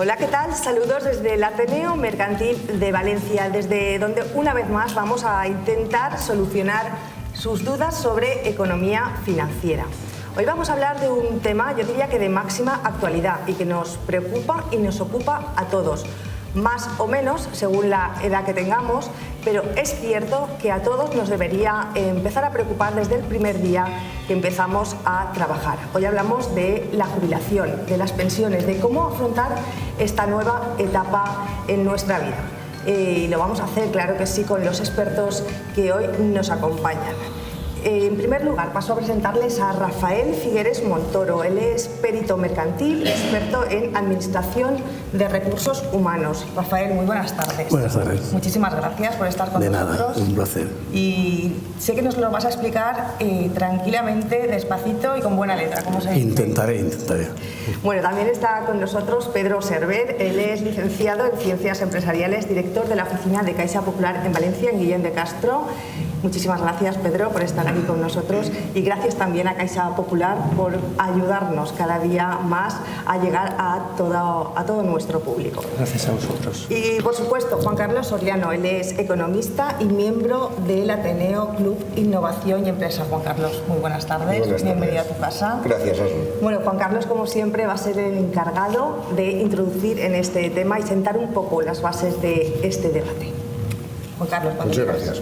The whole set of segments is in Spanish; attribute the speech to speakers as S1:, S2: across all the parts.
S1: Hola, ¿qué tal? Saludos desde el Ateneo Mercantil de Valencia, desde donde una vez más vamos a intentar solucionar sus dudas sobre economía financiera. Hoy vamos a hablar de un tema, yo diría que de máxima actualidad y que nos preocupa y nos ocupa a todos, más o menos según la edad que tengamos, pero es cierto que a todos nos debería empezar a preocupar desde el primer día que empezamos a trabajar. Hoy hablamos de la jubilación, de las pensiones, de cómo afrontar esta nueva etapa en nuestra vida. Y lo vamos a hacer, claro que sí, con los expertos que hoy nos acompañan. En primer lugar, paso a presentarles a Rafael Figueres Montoro. Él es perito mercantil, experto en administración de recursos humanos. Rafael, muy buenas tardes.
S2: Buenas tardes.
S1: Muchísimas gracias por estar con nosotros.
S2: De nada, un placer.
S1: Y sé que nos lo vas a explicar tranquilamente, despacito y con buena letra, como se dice.
S2: Intentaré.
S1: Bueno, también está con nosotros Pedro Server. Él es licenciado en Ciencias Empresariales, director de la oficina de Caixa Popular en Valencia, en Guillén de Castro. Muchísimas gracias, Pedro, por estar aquí con nosotros, y gracias también a Caixa Popular por ayudarnos cada día más a llegar a todo nuestro público.
S2: Gracias a vosotros.
S1: Y por supuesto, Juan Carlos Soriano, él es economista y miembro del Ateneo Club Innovación y Empresa. Juan Carlos, muy buenas tardes. Bienvenido a tu casa.
S3: Gracias, Asun.
S1: Bueno, Juan Carlos, como siempre, va a ser el encargado de introducir en este tema y sentar un poco las bases de este debate. Juan Carlos,
S3: muchas gracias.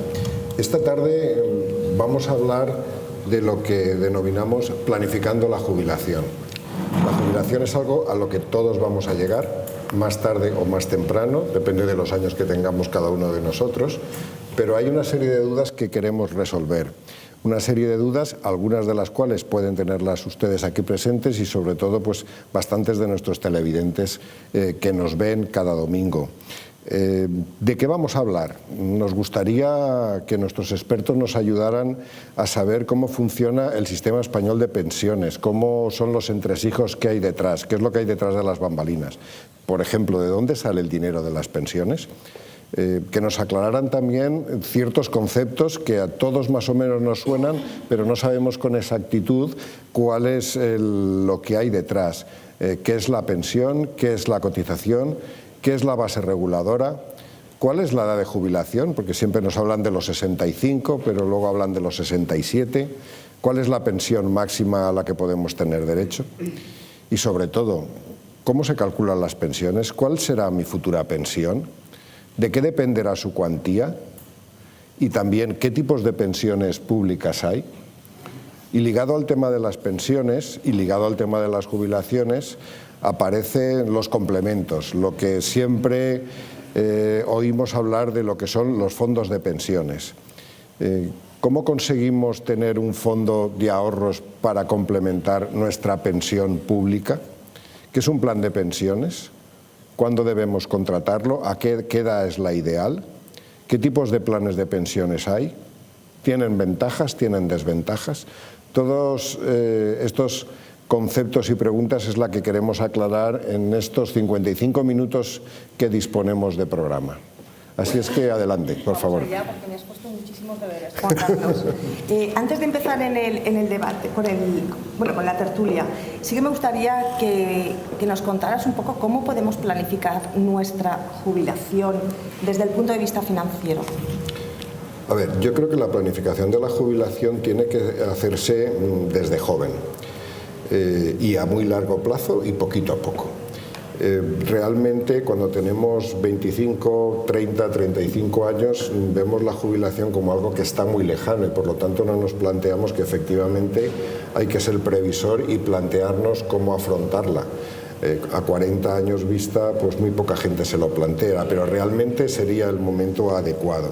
S3: Esta tarde vamos a hablar de lo que denominamos planificando la jubilación. La jubilación es algo a lo que todos vamos a llegar, más tarde o más temprano, depende de los años que tengamos cada uno de nosotros, pero hay una serie de dudas que queremos resolver. Una serie de dudas, algunas de las cuales pueden tenerlas ustedes aquí presentes y sobre todo pues bastantes de nuestros televidentes que nos ven cada domingo. ¿De qué vamos a hablar? Nos gustaría que nuestros expertos nos ayudaran a saber cómo funciona el sistema español de pensiones, cómo son los entresijos que hay detrás, qué es lo que hay detrás de las bambalinas. Por ejemplo, ¿de dónde sale el dinero de las pensiones? Que nos aclararan también ciertos conceptos que a todos más o menos nos suenan, pero no sabemos con exactitud cuál es lo que hay detrás. ¿Qué es la pensión? ¿Qué es la cotización? ¿Qué es la base reguladora? ¿Cuál es la edad de jubilación? Porque siempre nos hablan de los 65, pero luego hablan de los 67. ¿Cuál es la pensión máxima a la que podemos tener derecho? Y sobre todo, ¿cómo se calculan las pensiones? ¿Cuál será mi futura pensión? ¿De qué dependerá su cuantía? Y también, ¿qué tipos de pensiones públicas hay? Y ligado al tema de las pensiones y ligado al tema de las jubilaciones, aparecen los complementos, lo que siempre oímos hablar de lo que son los fondos de pensiones. ¿Cómo conseguimos tener un fondo de ahorros para complementar nuestra pensión pública? ¿Qué es un plan de pensiones? ¿Cuándo debemos contratarlo? ¿A qué edad es la ideal? ¿Qué tipos de planes de pensiones hay? ¿Tienen ventajas? ¿Tienen desventajas? Todos estos conceptos y preguntas es la que queremos aclarar en estos 55 minutos que disponemos de programa. Así es que adelante, por favor.
S1: Ya, porque me has puesto muchísimos deberes, Juan Carlos. Antes de empezar en el debate, con la tertulia, sí que me gustaría que nos contaras un poco cómo podemos planificar nuestra jubilación desde el punto de vista financiero.
S3: A ver, yo creo que la planificación de la jubilación tiene que hacerse desde joven. Y a muy largo plazo y poquito a poco. Realmente cuando tenemos 25, 30, 35 años vemos la jubilación como algo que está muy lejano y por lo tanto no nos planteamos que efectivamente hay que ser previsor y plantearnos cómo afrontarla. A 40 años vista pues muy poca gente se lo plantea, pero realmente sería el momento adecuado.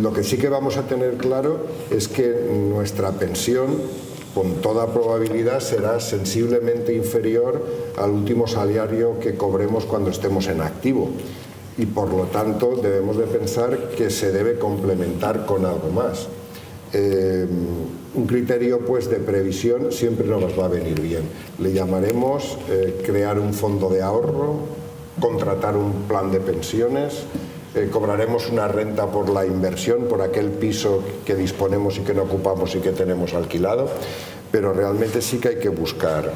S3: Lo que sí que vamos a tener claro es que nuestra pensión, con toda probabilidad, será sensiblemente inferior al último salario que cobremos cuando estemos en activo. Y por lo tanto debemos de pensar que se debe complementar con algo más. Un criterio pues de previsión siempre nos va a venir bien. Le llamaremos crear un fondo de ahorro, contratar un plan de pensiones, cobraremos una renta por la inversión, por aquel piso que disponemos y que no ocupamos y que tenemos alquilado, pero realmente sí que hay que buscar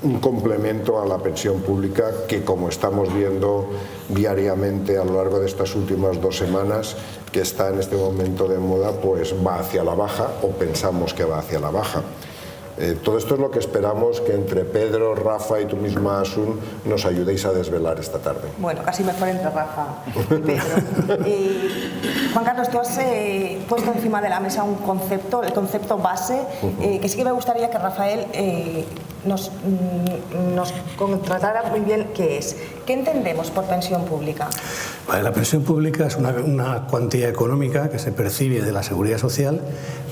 S3: un complemento a la pensión pública que, como estamos viendo diariamente a lo largo de estas últimas 2 semanas, que está en este momento de moda, pues va hacia la baja, o pensamos que va hacia la baja. Todo esto es lo que esperamos que entre Pedro, Rafa y tú misma, Asun, nos ayudéis a desvelar esta tarde.
S1: Bueno, casi mejor entre Rafa y Pedro. Juan Carlos, tú has puesto encima de la mesa un concepto, el concepto base, que sí que me gustaría que Rafael nos contratara muy bien qué es. ¿Qué entendemos por pensión pública?
S2: Vale, la pensión pública es una cuantía económica que se percibe de la Seguridad Social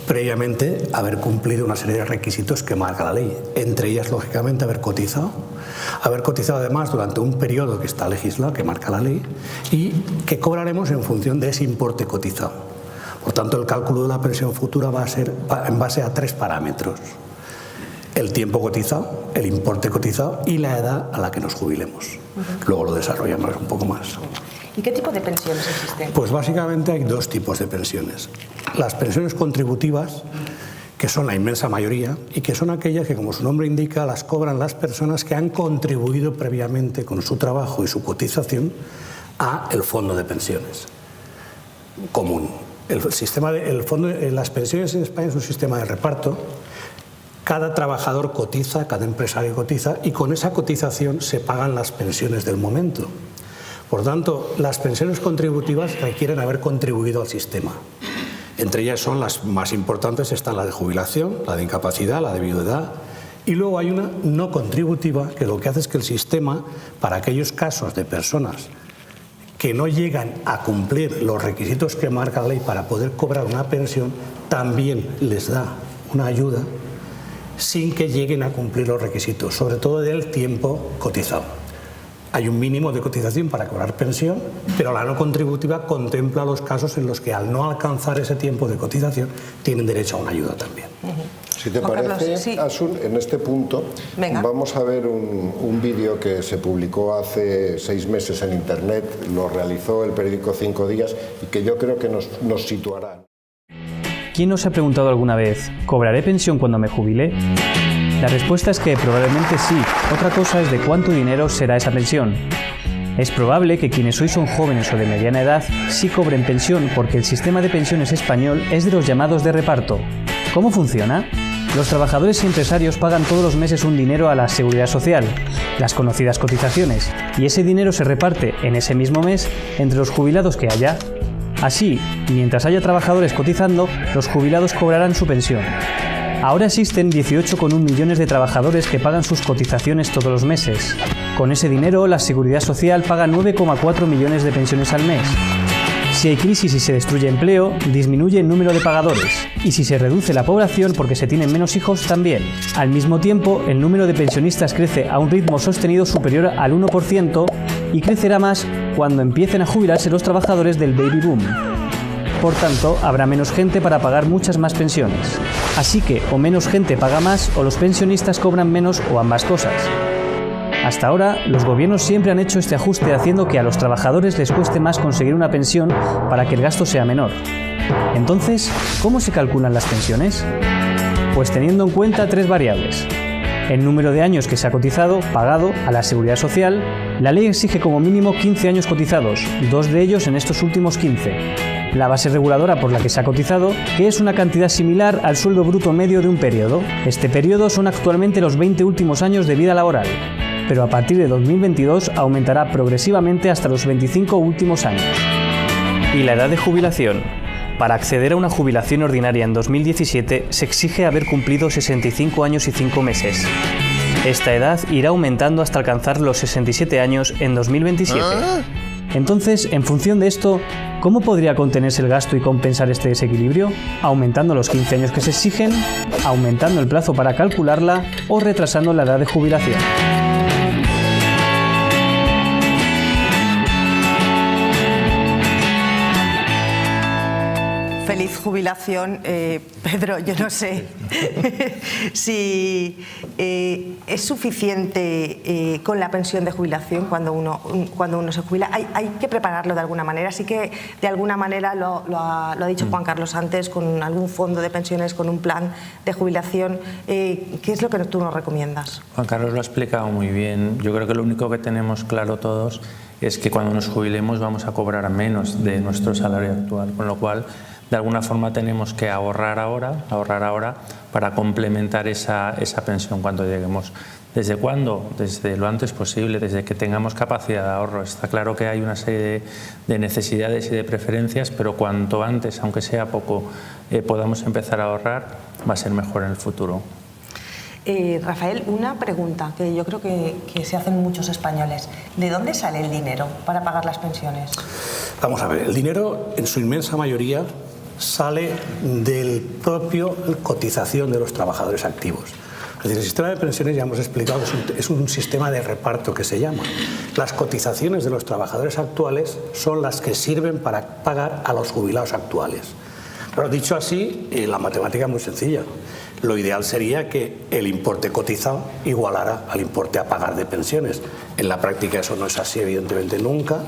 S2: previamente haber cumplido una serie de requisitos que marca la ley. Entre ellas, lógicamente, haber cotizado además durante un periodo que está legislado, que marca la ley, y que cobraremos en función de ese importe cotizado. Por tanto, el cálculo de la pensión futura va a ser en base a 3 parámetros. El tiempo cotizado, el importe cotizado y la edad a la que nos jubilemos. Luego lo desarrollamos un poco más.
S1: ¿Y qué tipo de pensiones existen?
S2: Pues básicamente hay 2 tipos de pensiones. Las pensiones contributivas, que son la inmensa mayoría, y que son aquellas que, como su nombre indica, las cobran las personas que han contribuido previamente con su trabajo y su cotización a el fondo de pensiones común. Las pensiones en España es un sistema de reparto. Cada trabajador cotiza, cada empresario cotiza, y con esa cotización se pagan las pensiones del momento. Por tanto, las pensiones contributivas requieren haber contribuido al sistema. Entre ellas son las más importantes, están la de jubilación, la de incapacidad, la de viudedad, y luego hay una no contributiva, que lo que hace es que el sistema, para aquellos casos de personas que no llegan a cumplir los requisitos que marca la ley para poder cobrar una pensión, también les da una ayuda sin que lleguen a cumplir los requisitos, sobre todo del tiempo cotizado. Hay un mínimo de cotización para cobrar pensión, pero la no contributiva contempla los casos en los que, al no alcanzar ese tiempo de cotización, tienen derecho a una ayuda también.
S3: Si te parece, sí. Asun, en este punto vamos a ver un vídeo que se publicó hace 6 meses en Internet, lo realizó el periódico 5 Días, y que yo creo que nos situará.
S4: ¿Quién nos ha preguntado alguna vez, ¿cobraré pensión cuando me jubile? La respuesta es que probablemente sí. Otra cosa es de cuánto dinero será esa pensión. Es probable que quienes hoy son jóvenes o de mediana edad sí cobren pensión, porque el sistema de pensiones español es de los llamados de reparto. ¿Cómo funciona? Los trabajadores y empresarios pagan todos los meses un dinero a la Seguridad Social, las conocidas cotizaciones, y ese dinero se reparte en ese mismo mes entre los jubilados que haya. Así, mientras haya trabajadores cotizando, los jubilados cobrarán su pensión. Ahora existen 18,1 millones de trabajadores que pagan sus cotizaciones todos los meses. Con ese dinero, la Seguridad Social paga 9,4 millones de pensiones al mes. Si hay crisis y se destruye empleo, disminuye el número de pagadores. Y si se reduce la población porque se tienen menos hijos, también. Al mismo tiempo, el número de pensionistas crece a un ritmo sostenido superior al 1% y crecerá más cuando empiecen a jubilarse los trabajadores del baby boom. Por tanto, habrá menos gente para pagar muchas más pensiones. Así que o menos gente paga más o los pensionistas cobran menos, o ambas cosas. Hasta ahora, los gobiernos siempre han hecho este ajuste, haciendo que a los trabajadores les cueste más conseguir una pensión para que el gasto sea menor. Entonces, ¿cómo se calculan las pensiones? Pues teniendo en cuenta 3 variables. El número de años que se ha cotizado, pagado, a la Seguridad Social. La ley exige como mínimo 15 años cotizados, 2 de ellos en estos últimos 15. La base reguladora por la que se ha cotizado, que es una cantidad similar al sueldo bruto medio de un periodo. Este periodo son actualmente los 20 últimos años de vida laboral, pero a partir de 2022 aumentará progresivamente hasta los 25 últimos años. Y la edad de jubilación. Para acceder a una jubilación ordinaria en 2017 se exige haber cumplido 65 años y 5 meses. Esta edad irá aumentando hasta alcanzar los 67 años en 2027. Entonces, en función de esto, ¿cómo podría contenerse el gasto y compensar este desequilibrio? Aumentando los 15 años que se exigen, aumentando el plazo para calcularla o retrasando la edad de jubilación.
S1: Feliz jubilación, Pedro, yo no sé si es suficiente con la pensión de jubilación cuando uno se jubila. Hay que prepararlo de alguna manera. Así que de alguna manera lo ha dicho Juan Carlos antes, con algún fondo de pensiones, con un plan de jubilación. ¿Qué es lo que tú nos recomiendas?
S5: Juan Carlos lo ha explicado muy bien. Yo creo que lo único que tenemos claro todos es que cuando nos jubilemos vamos a cobrar menos de nuestro salario actual, con lo cual de alguna forma tenemos que ahorrar ahora para complementar esa pensión cuando lleguemos. ¿Desde cuándo? Desde lo antes posible, desde que tengamos capacidad de ahorro. Está claro que hay una serie de necesidades y de preferencias, pero cuanto antes, aunque sea poco, podamos empezar a ahorrar, va a ser mejor en el futuro.
S1: Rafael, una pregunta que yo creo que se hacen muchos españoles. ¿De dónde sale el dinero para pagar las pensiones?
S2: Vamos a ver, el dinero en su inmensa mayoría sale del propio cotización de los trabajadores activos. Es decir, el sistema de pensiones, ya hemos explicado, es un sistema de reparto que se llama. Las cotizaciones de los trabajadores actuales son las que sirven para pagar a los jubilados actuales. Pero dicho así, la matemática es muy sencilla. Lo ideal sería que el importe cotizado igualara al importe a pagar de pensiones. En la práctica eso no es así, evidentemente nunca.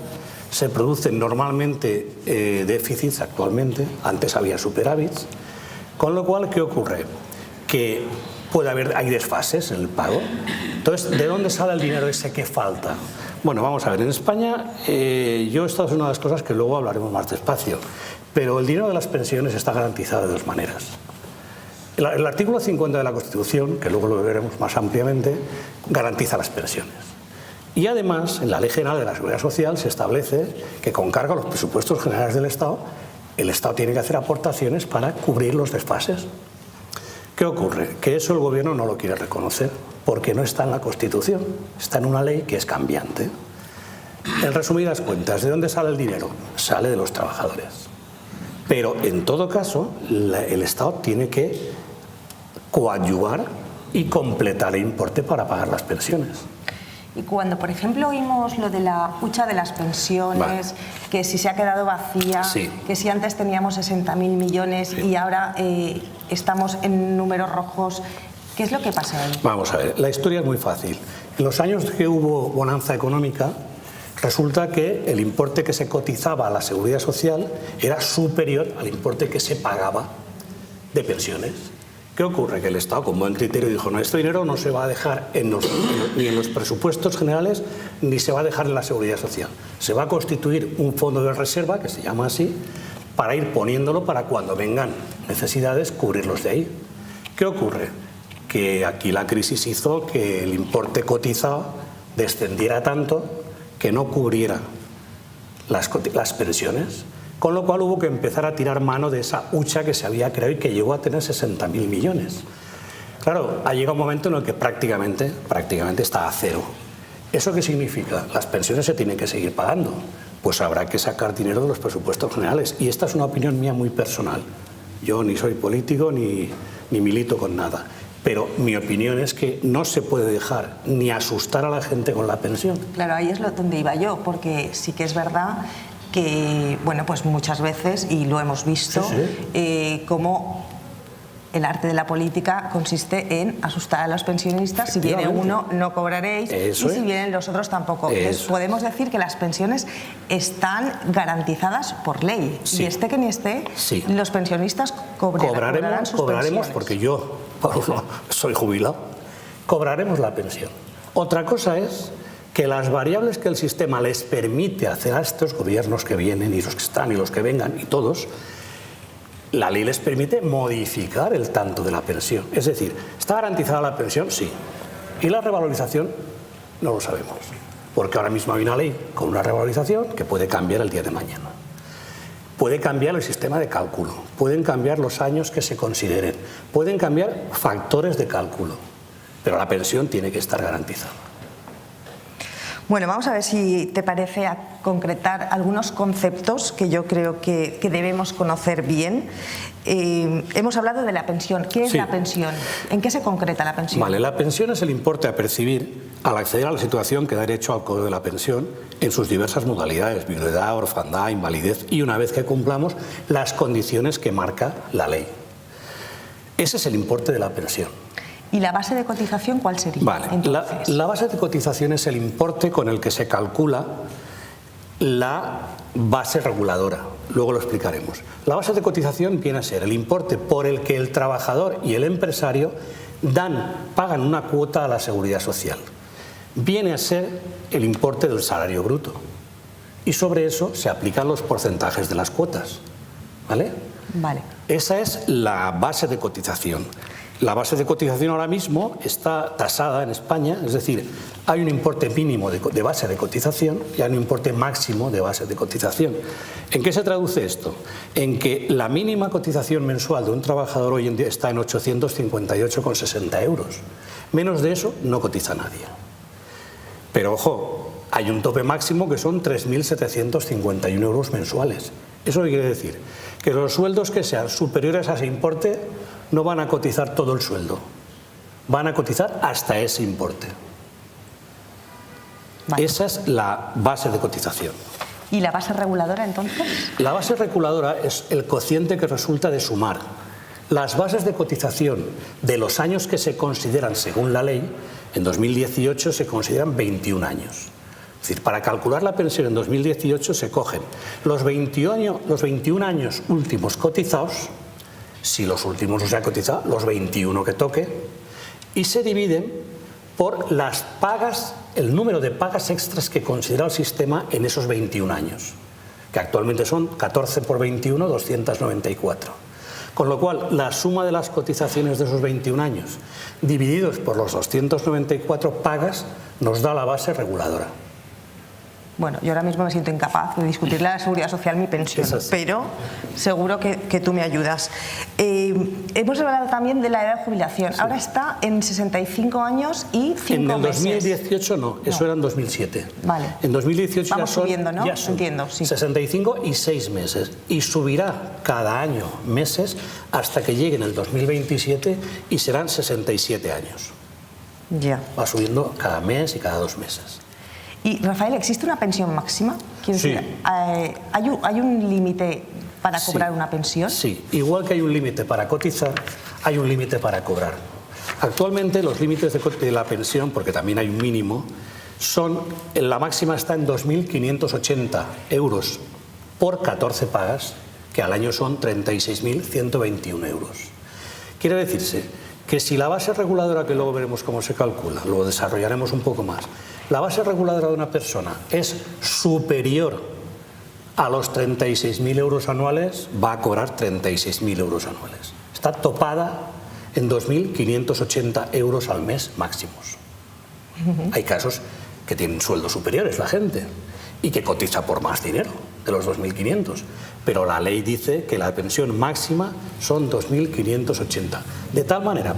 S2: Se producen normalmente déficits actualmente, antes había superávits, con lo cual, ¿qué ocurre? Que hay desfases en el pago. Entonces, ¿de dónde sale el dinero ese que falta? Bueno, vamos a ver, en España, esto es una de las cosas que luego hablaremos más despacio, pero el dinero de las pensiones está garantizado de dos maneras. El artículo 50 de la Constitución, que luego lo veremos más ampliamente, garantiza las pensiones. Y además, en la Ley General de la Seguridad Social se establece que con cargo a los presupuestos generales del Estado, el Estado tiene que hacer aportaciones para cubrir los desfases. ¿Qué ocurre? Que eso el Gobierno no lo quiere reconocer, porque no está en la Constitución, está en una ley que es cambiante. En resumidas cuentas, ¿de dónde sale el dinero? Sale de los trabajadores. Pero en todo caso, el Estado tiene que coadyuvar y completar el importe para pagar las pensiones.
S1: Y cuando, por ejemplo, oímos lo de la hucha de las pensiones, que si se ha quedado vacía,
S2: sí,
S1: que si antes teníamos 60.000 millones y ahora estamos en números rojos, ¿qué es lo que pasa ahí?
S2: Vamos a ver, la historia es muy fácil. En los años que hubo bonanza económica, resulta que el importe que se cotizaba a la Seguridad Social era superior al importe que se pagaba de pensiones. ¿Qué ocurre? Que el Estado, con buen criterio, dijo: no, este dinero no se va a dejar ni en los presupuestos generales ni se va a dejar en la Seguridad Social. Se va a constituir un fondo de reserva, que se llama así, para ir poniéndolo para cuando vengan necesidades cubrirlos de ahí. ¿Qué ocurre? Que aquí la crisis hizo que el importe cotizado descendiera tanto que no cubriera las pensiones, con lo cual hubo que empezar a tirar mano de esa hucha que se había creado y que llegó a tener 60.000 millones. Claro, ha llegado un momento en el que prácticamente está a cero. ¿Eso qué significa? Las pensiones se tienen que seguir pagando, pues habrá que sacar dinero de los presupuestos generales. Y esta es una opinión mía muy personal. Yo ni soy político ni milito con nada. Pero mi opinión es que no se puede dejar ni asustar a la gente con la pensión.
S1: Claro, ahí es donde iba yo, porque sí que es verdad que, bueno, pues muchas veces, y lo hemos visto, como el arte de la política consiste en asustar a los pensionistas. Si viene uno, no cobraréis, y si vienen los otros, tampoco. Entonces, podemos decir que las pensiones están garantizadas por ley. Sí. Y esté que ni esté, los pensionistas cobrarán sus pensiones.
S2: Porque yo, Pablo, soy jubilado. Cobraremos la pensión. Otra cosa es que las variables que el sistema les permite hacer a estos gobiernos que vienen y los que están y los que vengan y todos, la ley les permite modificar el tanto de la pensión. Es decir, ¿está garantizada la pensión? Sí. ¿Y la revalorización? No lo sabemos. Porque ahora mismo hay una ley con una revalorización que puede cambiar el día de mañana. Puede cambiar el sistema de cálculo, pueden cambiar los años que se consideren, pueden cambiar factores de cálculo, pero la pensión tiene que estar garantizada.
S1: Bueno, vamos a ver si te parece a concretar algunos conceptos que yo creo que debemos conocer bien. Hemos hablado de la pensión. ¿Qué es la pensión? ¿En qué se concreta la pensión?
S2: Vale, la pensión es el importe a percibir al acceder a la situación que da derecho al cobro de la pensión en sus diversas modalidades, viudedad, orfandad, invalidez y una vez que cumplamos las condiciones que marca la ley. Ese es el importe de la pensión.
S1: ¿Y la base de cotización cuál sería?
S2: Vale, la base de cotización es el importe con el que se calcula la base reguladora. Luego lo explicaremos. La base de cotización viene a ser el importe por el que el trabajador y el empresario pagan una cuota a la seguridad social. Viene a ser el importe del salario bruto. Y sobre eso se aplican los porcentajes de las cuotas. ¿Vale?
S1: Vale.
S2: Esa es la base de cotización. La base de cotización ahora mismo está tasada en España, es decir, hay un importe mínimo de base de cotización y hay un importe máximo de base de cotización. ¿En qué se traduce esto? En que la mínima cotización mensual de un trabajador hoy en día está en 858,60 euros. Menos de eso no cotiza nadie. Pero ojo, hay un tope máximo que son 3.751 euros mensuales. ¿Eso qué quiere decir? Que los sueldos que sean superiores a ese importe no van a cotizar todo el sueldo, van a cotizar hasta ese importe. Vale. Esa es la base de cotización.
S1: ¿Y la base reguladora entonces?
S2: La base reguladora es el cociente que resulta de sumar las bases de cotización de los años que se consideran según la ley. En 2018 se consideran 21 años. Es decir, para calcular la pensión en 2018 se cogen los 21 años últimos cotizados, si los últimos no se han cotizado, los 21 que toque, y se dividen por las pagas, el número de pagas extras que considera el sistema en esos 21 años, que actualmente son 14 por 21, 294. Con lo cual, la suma de las cotizaciones de esos 21 años, divididos por los 294 pagas, nos da la base reguladora.
S1: Bueno, yo ahora mismo me siento incapaz de discutirle a la Seguridad Social mi pensión, pero seguro que tú me ayudas. Hemos hablado también de la edad de jubilación. Sí. Ahora está en 65 años y 5 meses.
S2: En el 2018 no, eso era en 2007.
S1: Vale.
S2: En 2018
S1: vamos subiendo, ¿no? Ya son entiendo, sí.
S2: 65 y 6 meses. Y subirá cada año meses hasta que llegue en el 2027 y serán 67 años.
S1: Ya.
S2: Va subiendo cada mes y cada 2 meses.
S1: Y, Rafael, ¿existe una pensión máxima? Quiero decir, ¿hay un límite para cobrar una pensión? Sí,
S2: igual que hay un límite para cotizar, hay un límite para cobrar. Actualmente los límites de la pensión, porque también hay un mínimo, la máxima está en 2.580 euros por 14 pagas, que al año son 36.121 euros. Quiere decirse que si la base reguladora, que luego veremos cómo se calcula, lo desarrollaremos un poco más, la base reguladora de una persona es superior a los 36.000 euros anuales, va a cobrar 36.000 euros anuales. Está topada en 2.580 euros al mes máximos. Hay casos que tienen sueldos superiores la gente y que cotiza por más dinero de los 2.500, pero la ley dice que la pensión máxima son 2.580. De tal manera,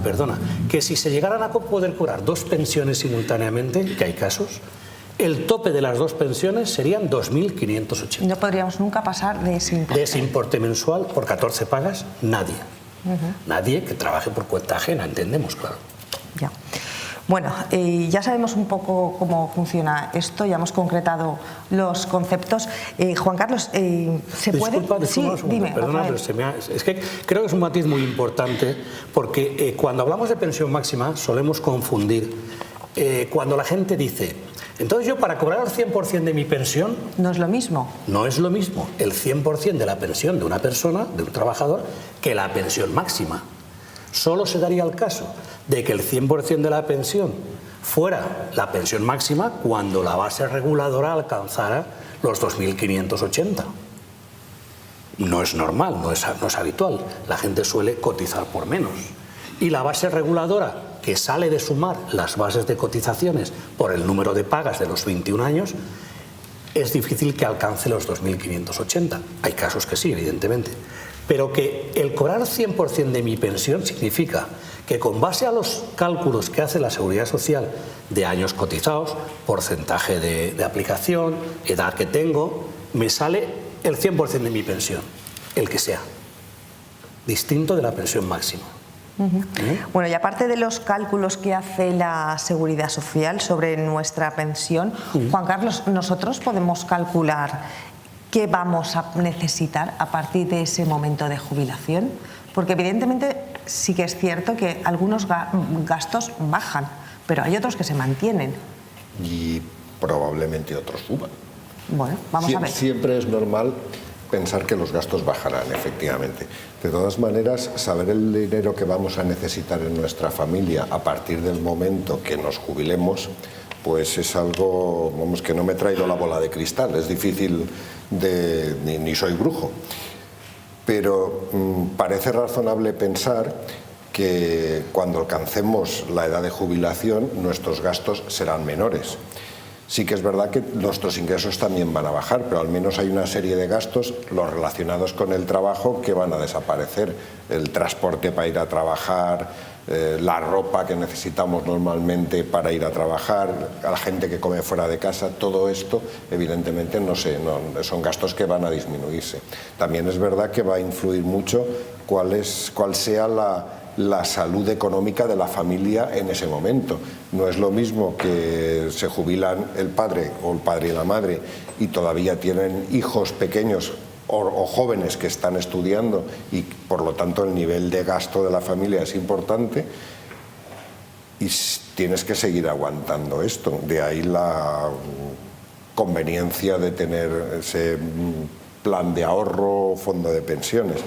S2: que si se llegaran a poder cobrar 2 pensiones simultáneamente, que hay casos, el tope de las 2 pensiones serían 2.580.
S1: No podríamos nunca pasar de ese importe.
S2: De ese importe mensual por 14 pagas, nadie. Nadie que trabaje por cuenta ajena, entendemos, claro.
S1: Ya. Bueno, ya sabemos un poco cómo funciona esto, ya hemos concretado los conceptos. Juan Carlos, ¿se puede? Sí, dime.
S2: Perdona, pero es que creo que es un matiz muy importante, porque cuando hablamos de pensión máxima solemos confundir. Cuando la gente dice, entonces yo para cobrar el 100% de mi pensión...
S1: No es lo mismo.
S2: No es lo mismo el 100% de la pensión de una persona, de un trabajador, que la pensión máxima. Solo se daría el caso de que el 100% de la pensión fuera la pensión máxima cuando la base reguladora alcanzara los 2.580. No es normal, no es habitual. La gente suele cotizar por menos. Y la base reguladora, que sale de sumar las bases de cotizaciones por el número de pagas de los 21 años, es difícil que alcance los 2.580. Hay casos que sí, evidentemente. Pero que el cobrar el 100% de mi pensión significa que con base a los cálculos que hace la Seguridad Social de años cotizados, porcentaje de aplicación, edad que tengo, me sale el 100% de mi pensión, el que sea, distinto de la pensión máxima.
S1: Bueno, y aparte de los cálculos que hace la Seguridad Social sobre nuestra pensión, Juan Carlos, ¿nosotros podemos calcular qué vamos a necesitar a partir de ese momento de jubilación? Porque evidentemente sí que es cierto que algunos gastos bajan, pero hay otros que se mantienen.
S3: Y probablemente otros suban.
S1: Bueno, vamos a ver.
S3: Siempre es normal pensar que los gastos bajarán, efectivamente. De todas maneras, saber el dinero que vamos a necesitar en nuestra familia a partir del momento que nos jubilemos, pues es algo, vamos, que no me he traído la bola de cristal, es difícil ni soy brujo. Pero parece razonable pensar que cuando alcancemos la edad de jubilación nuestros gastos serán menores. Sí que es verdad que nuestros ingresos también van a bajar, pero al menos hay una serie de gastos, los relacionados con el trabajo, que van a desaparecer. El transporte para ir a trabajar, la ropa que necesitamos normalmente para ir a trabajar, a la gente que come fuera de casa, todo esto evidentemente no son gastos que van a disminuirse. También es verdad que va a influir mucho cuál sea la salud económica de la familia en ese momento. No es lo mismo que se jubilan el padre o el padre y la madre y todavía tienen hijos pequeños o jóvenes que están estudiando y por lo tanto el nivel de gasto de la familia es importante y tienes que seguir aguantando esto. De ahí la conveniencia de tener ese plan de ahorro o fondo de pensiones.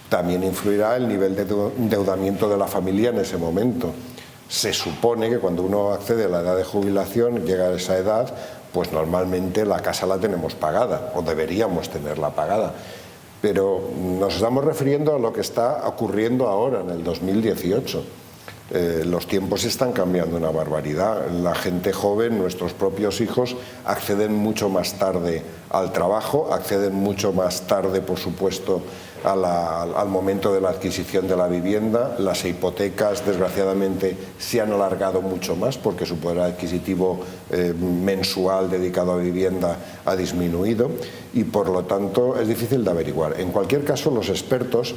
S3: También influirá el nivel de endeudamiento de la familia en ese momento. Se supone que cuando uno accede a la edad de jubilación, llega a esa edad, pues normalmente la casa la tenemos pagada, o deberíamos tenerla pagada. Pero nos estamos refiriendo a lo que está ocurriendo ahora, en el 2018. Los tiempos están cambiando una barbaridad. La gente joven, nuestros propios hijos, acceden mucho más tarde al trabajo, acceden mucho más tarde, por supuesto, al momento de la adquisición de la vivienda. Las hipotecas, desgraciadamente, se han alargado mucho más porque su poder adquisitivo mensual dedicado a vivienda ha disminuido y, por lo tanto, es difícil de averiguar. En cualquier caso, los expertos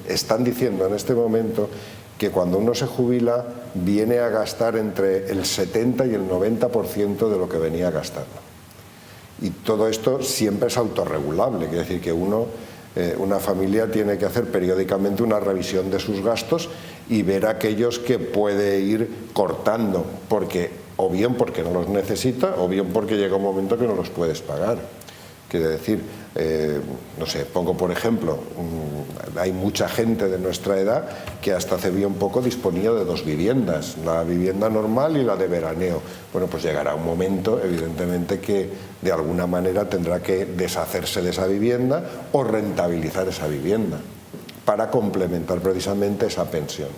S3: están diciendo en este momento que cuando uno se jubila viene a gastar entre el 70 y el 90% de lo que venía gastando. Y todo esto siempre es autorregulable, quiere decir que una familia tiene que hacer periódicamente una revisión de sus gastos y ver aquellos que puede ir cortando, o bien porque no los necesita, o bien porque llega un momento que no los puedes pagar. Quiere decir, no sé, pongo por ejemplo, hay mucha gente de nuestra edad que hasta hace bien poco disponía de dos viviendas, la vivienda normal y la de veraneo. Bueno, pues llegará un momento, evidentemente, que de alguna manera tendrá que deshacerse de esa vivienda o rentabilizar esa vivienda para complementar precisamente esa pensión.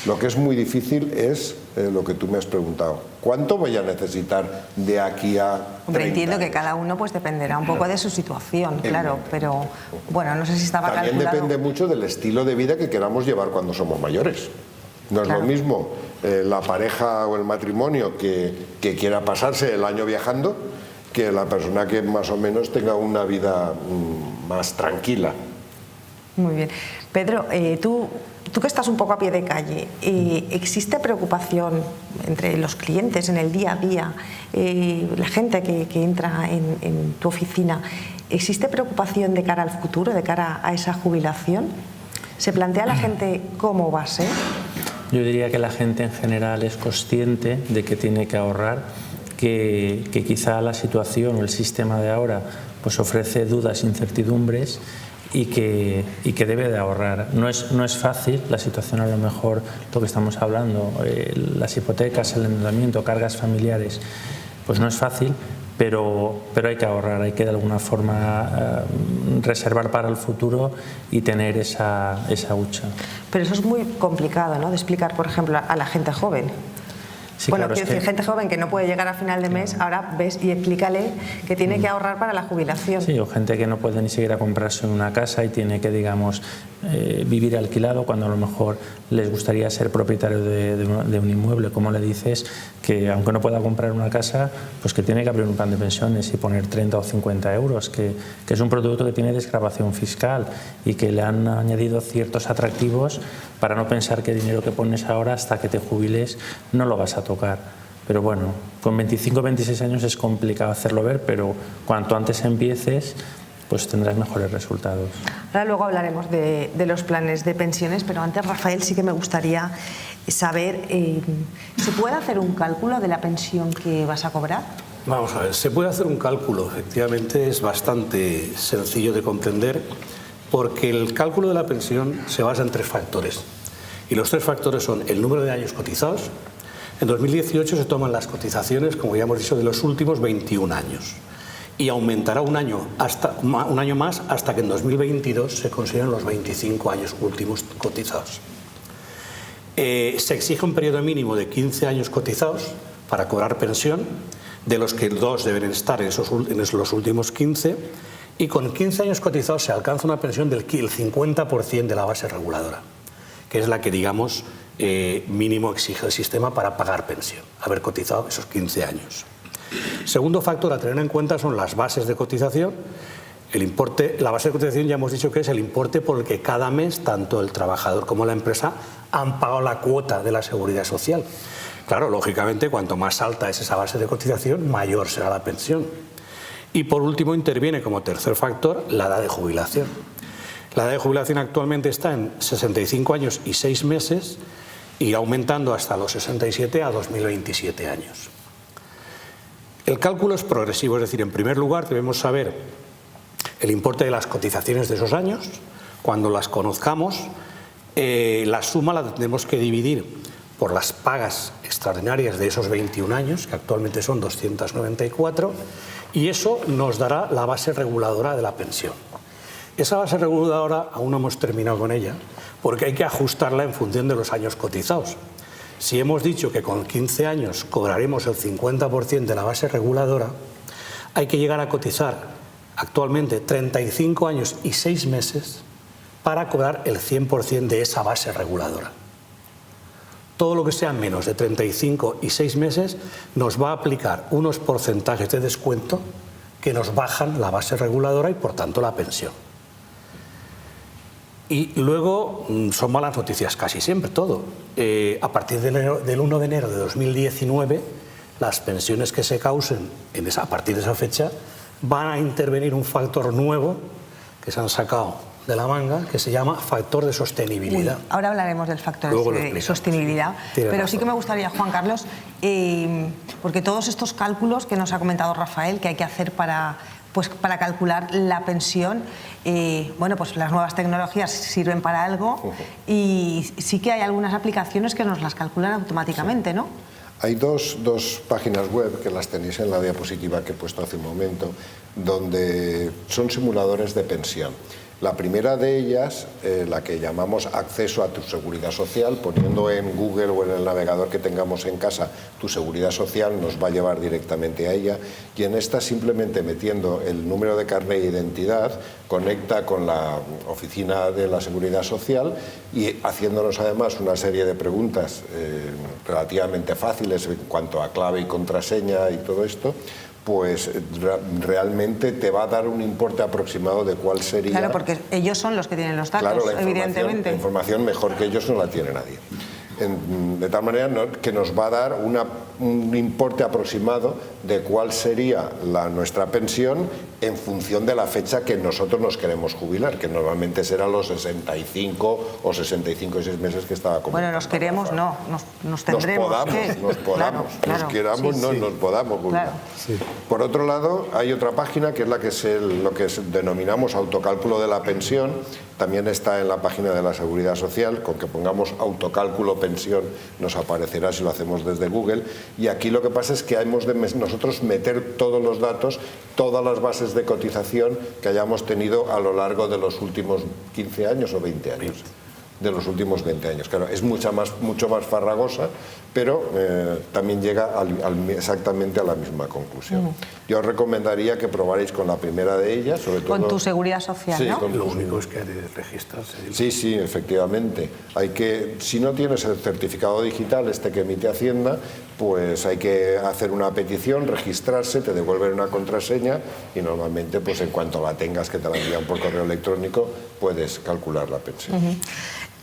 S3: Lo que es muy difícil es lo que tú me has preguntado. ¿Cuánto voy a necesitar de aquí a 30
S1: Hombre, entiendo
S3: años?
S1: que cada uno pues dependerá un poco de su situación, claro, pero bueno, no sé si estaba
S3: También
S1: calculado.
S3: depende mucho del estilo de vida que queramos llevar cuando somos mayores. No es
S1: Claro.
S3: lo mismo la pareja o el matrimonio que quiera pasarse el año viajando que la persona que más o menos tenga una vida más tranquila.
S1: Muy bien. Pedro, tú que estás un poco a pie de calle, ¿existe preocupación entre los clientes en el día a día, la gente que entra en tu oficina? ¿Existe preocupación de cara al futuro, de cara a esa jubilación? ¿Se plantea la gente cómo va a ser?
S5: Yo diría que la gente en general es consciente de que tiene que ahorrar, que quizá la situación o el sistema de ahora pues ofrece dudas, incertidumbres y que debe de ahorrar. No es fácil la situación, a lo mejor lo que estamos hablando, las hipotecas, el endeudamiento, cargas familiares, pues no es fácil, pero hay que ahorrar, hay que de alguna forma reservar para el futuro y tener esa hucha.
S1: Pero eso es muy complicado, ¿no?, de explicar, por ejemplo, a la gente joven.
S5: Sí,
S1: bueno,
S5: claro,
S1: quiero decir, gente joven que no puede llegar a final de mes, ahora ves y explícale que tiene que ahorrar para la jubilación.
S5: Sí, o gente que no puede ni siquiera comprarse una casa y tiene que, digamos, vivir alquilado cuando a lo mejor les gustaría ser propietario de un inmueble. Como le dices que aunque no pueda comprar una casa, pues que tiene que abrir un plan de pensiones y poner 30 o 50 euros, que es un producto que tiene desgravación fiscal y que le han añadido ciertos atractivos para no pensar que el dinero que pones ahora hasta que te jubiles no lo vas a tocar. Pero bueno, con 25 o 26 años es complicado hacerlo ver, pero cuanto antes empieces, pues tendrás mejores resultados.
S1: Ahora luego hablaremos de los planes de pensiones, pero antes, Rafael, sí que me gustaría saber, ¿se puede hacer un cálculo de la pensión que vas a cobrar?
S2: Vamos a ver, se puede hacer un cálculo, efectivamente es bastante sencillo de comprender, porque el cálculo de la pensión se basa en 3 factores. Y los 3 factores son el número de años cotizados. En 2018 se toman las cotizaciones, como ya hemos dicho, de los últimos 21 años. Y aumentará un año más hasta que en 2022 se consideran los 25 años últimos cotizados. Se exige un periodo mínimo de 15 años cotizados para cobrar pensión, de los que 2 deben estar en los últimos 15, y con 15 años cotizados se alcanza una pensión del 50% de la base reguladora, que es la que, digamos, mínimo exige el sistema para pagar pensión, haber cotizado esos 15 años. Segundo factor a tener en cuenta son las bases de cotización. El importe, la base de cotización ya hemos dicho que es el importe por el que cada mes tanto el trabajador como la empresa han pagado la cuota de la seguridad social. Claro, lógicamente, cuanto más alta es esa base de cotización, mayor será la pensión. Y por último interviene como tercer factor la edad de jubilación. La edad de jubilación actualmente está en 65 años y 6 meses, y aumentando hasta los 67 a 2027 años. El cálculo es progresivo, es decir, en primer lugar debemos saber el importe de las cotizaciones de esos años. Cuando las conozcamos, la suma la tendremos que dividir por las pagas extraordinarias de esos 21 años, que actualmente son 294, y eso nos dará la base reguladora de la pensión. Esa base reguladora aún no hemos terminado con ella, porque hay que ajustarla en función de los años cotizados. Si hemos dicho que con 15 años cobraremos el 50% de la base reguladora, hay que llegar a cotizar actualmente 35 años y 6 meses para cobrar el 100% de esa base reguladora. Todo lo que sea menos de 35 y 6 meses nos va a aplicar unos porcentajes de descuento que nos bajan la base reguladora y por tanto la pensión. Y luego son malas noticias casi siempre, todo. A partir del 1 de enero de 2019, las pensiones que se causen a partir de esa fecha van a intervenir un factor nuevo que se han sacado de la manga, que se llama factor de sostenibilidad.
S1: Ahora hablaremos del factor de sostenibilidad, pero sí que me gustaría, Juan Carlos, porque todos estos cálculos que nos ha comentado Rafael que hay que hacer para calcular la pensión, bueno, pues las nuevas tecnologías sirven para algo y sí que hay algunas aplicaciones que nos las calculan automáticamente, ¿no?
S3: Hay dos páginas web que las tenéis en la diapositiva que he puesto hace un momento, donde son simuladores de pensión. La primera de ellas, la que llamamos acceso a tu seguridad social, poniendo en Google o en el navegador que tengamos en casa tu seguridad social, nos va a llevar directamente a ella, y en esta simplemente metiendo el número de carnet de identidad conecta con la oficina de la seguridad social y haciéndonos además una serie de preguntas relativamente fáciles en cuanto a clave y contraseña y todo esto, pues realmente te va a dar un importe aproximado de cuál sería...
S1: Claro, porque ellos son los que tienen los datos,
S3: claro,
S1: evidentemente.
S3: La información mejor que ellos no la tiene nadie. De tal manera que nos va a dar un importe aproximado de cuál sería nuestra pensión en función de la fecha que nosotros nos queremos jubilar, que normalmente será los 65 o 65 y 6 meses que estaba comentando.
S1: Bueno, nos queremos, no, nos tendremos
S3: nos podamos,
S1: claro,
S3: nos queramos, sí, no sí. Nos podamos jubilar. Claro. Sí. Por otro lado, hay otra página que es la que lo que denominamos autocálculo de la pensión. También está en la página de la Seguridad Social, con que pongamos autocálculo pensión nos aparecerá si lo hacemos desde Google, y aquí lo que pasa es que hemos de nosotros meter todos los datos, todas las bases de cotización que hayamos tenido a lo largo de los últimos 15 años o 20 años. De los últimos 20 años. Claro, es mucho más farragosa, pero también llega exactamente a la misma conclusión. Yo os recomendaría que probaréis con la primera de ellas, sobre todo...
S1: Con tu seguridad social,
S3: sí,
S1: ¿no?
S3: con
S2: Lo único es que hay que registrarse.
S3: Sí, sí, efectivamente. Hay que, si no tienes el certificado digital, este que emite Hacienda, pues hay que hacer una petición, registrarse, te devuelven una contraseña y normalmente, pues en cuanto la tengas, que te la envían por correo electrónico, puedes calcular la pensión.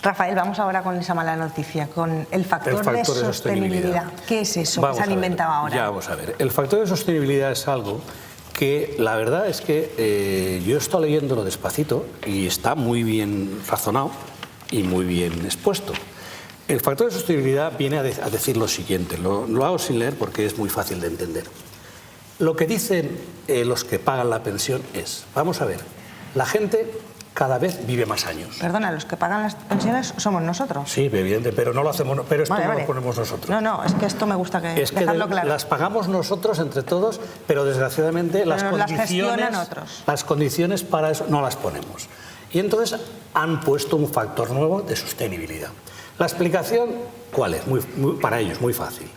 S1: Rafael, vamos ahora con esa mala noticia, con el factor de sostenibilidad. ¿Qué es eso que se han inventado ahora?
S2: Ya vamos a ver. El factor de sostenibilidad es algo que la verdad es que yo he estado leyéndolo despacito y está muy bien razonado y muy bien expuesto. El factor de sostenibilidad viene a decir lo siguiente, lo hago sin leer porque es muy fácil de entender. Lo que dicen los que pagan la pensión es, vamos a ver, la gente cada vez vive más años.
S1: Perdona, los que pagan las pensiones somos nosotros.
S2: Sí, evidente, pero no lo hacemos, pero esto no lo ponemos nosotros.
S1: No, es que esto me gusta que
S2: es que
S1: dejarlo claro.
S2: Las pagamos nosotros entre todos, pero desgraciadamente las condiciones para eso no las ponemos. Y entonces han puesto un factor nuevo de sostenibilidad. La explicación, ¿cuál es? Para ellos, muy fácil.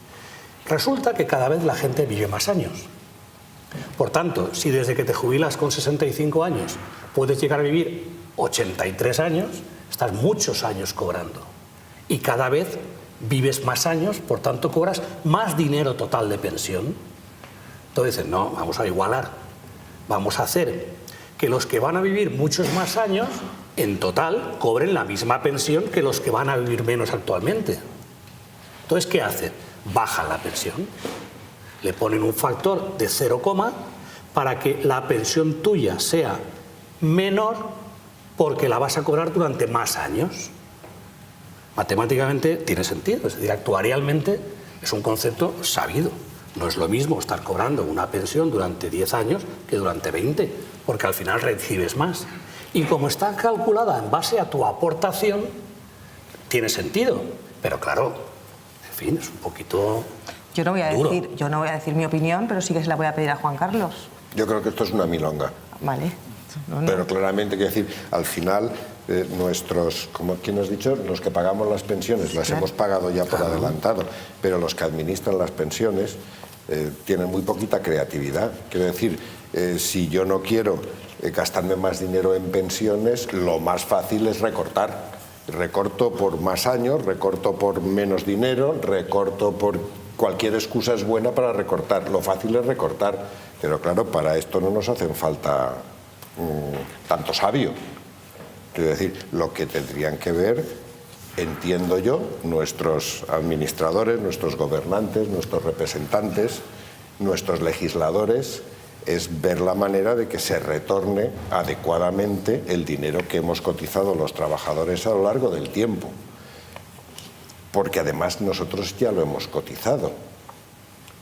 S2: Resulta que cada vez la gente vive más años. Por tanto, si desde que te jubilas con 65 años puedes llegar a vivir 83 años, estás muchos años cobrando. Y cada vez vives más años, por tanto cobras más dinero total de pensión. Entonces dicen, no, vamos a igualar. Vamos a hacer que los que van a vivir muchos más años, en total, cobren la misma pensión que los que van a vivir menos actualmente. Entonces, ¿qué hacen? Bajan la pensión. Le ponen un factor de 0, para que la pensión tuya sea menor porque la vas a cobrar durante más años. Matemáticamente tiene sentido, es decir, actuarialmente es un concepto sabido. No es lo mismo estar cobrando una pensión durante 10 años que durante 20, porque al final recibes más. Y como está calculada en base a tu aportación, tiene sentido. Pero claro, en fin, es un poquito...
S1: Yo no voy a decir mi opinión, pero sí que se la voy a pedir a Juan Carlos.
S3: Yo creo que esto es una milonga.
S1: Vale.
S3: Pero claramente, quiero decir, al final nuestros, como ¿quién has dicho? Los que pagamos las pensiones las hemos pagado ya por adelantado, pero los que administran las pensiones tienen muy poquita creatividad. Quiero decir, si yo no quiero gastarme más dinero en pensiones, lo más fácil es recortar. Recorto por más años, recorto por menos dinero, recorto por... Cualquier excusa es buena para recortar. Lo fácil es recortar. Pero claro, para esto no nos hacen falta tanto sabio. Quiero decir, lo que tendrían que ver, entiendo yo, nuestros administradores, nuestros gobernantes, nuestros representantes, nuestros legisladores, es ver la manera de que se retorne adecuadamente el dinero que hemos cotizado los trabajadores a lo largo del tiempo. Porque además nosotros ya lo hemos cotizado.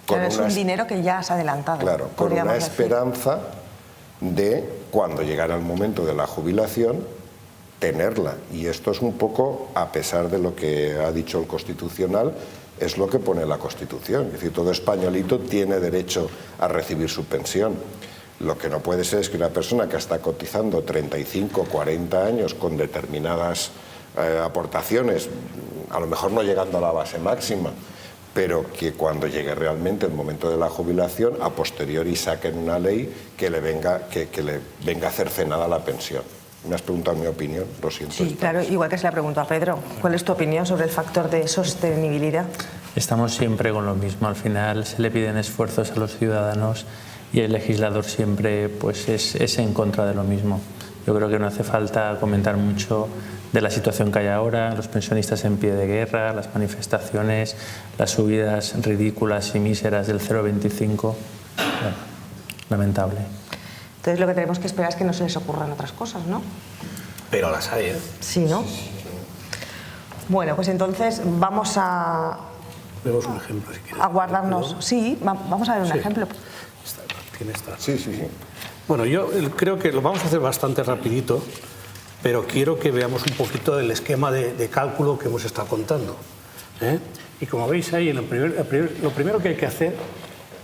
S1: Pero es un dinero que ya has adelantado.
S3: Claro, con una esperanza de, cuando llegara el momento de la jubilación, tenerla. Y esto es un poco, a pesar de lo que ha dicho el Constitucional, es lo que pone la Constitución. Es decir, todo españolito tiene derecho a recibir su pensión. Lo que no puede ser es que una persona que está cotizando 35, 40 años con determinadas aportaciones, a lo mejor no llegando a la base máxima, pero que cuando llegue realmente el momento de la jubilación, a posteriori saquen una ley que le venga a cercenada la pensión. Me has preguntado mi opinión, lo siento.
S1: Sí, claro, igual que se la pregunto a Pedro. ¿Cuál es tu opinión sobre el factor de sostenibilidad?
S5: Estamos siempre con lo mismo. Al final se le piden esfuerzos a los ciudadanos y el legislador siempre pues, es en contra de lo mismo. Yo creo que no hace falta comentar mucho de la situación que hay ahora, los pensionistas en pie de guerra, las manifestaciones, las subidas ridículas y míseras del 0,25. Bueno, lamentable.
S1: Entonces lo que tenemos que esperar es que no se les ocurran otras cosas, ¿no?
S2: Pero las hay, ¿eh?
S1: Sí, ¿no? Bueno, pues entonces vamos a...
S2: Vemos un ejemplo, si quieres.
S1: A guardarnos... Sí, vamos a ver un ejemplo.
S2: ¿Quién está?
S3: Sí.
S2: Bueno, yo creo que lo vamos a hacer bastante rapidito, pero quiero que veamos un poquito el esquema de cálculo que hemos estado contando. Y como veis ahí, lo primero que hay que hacer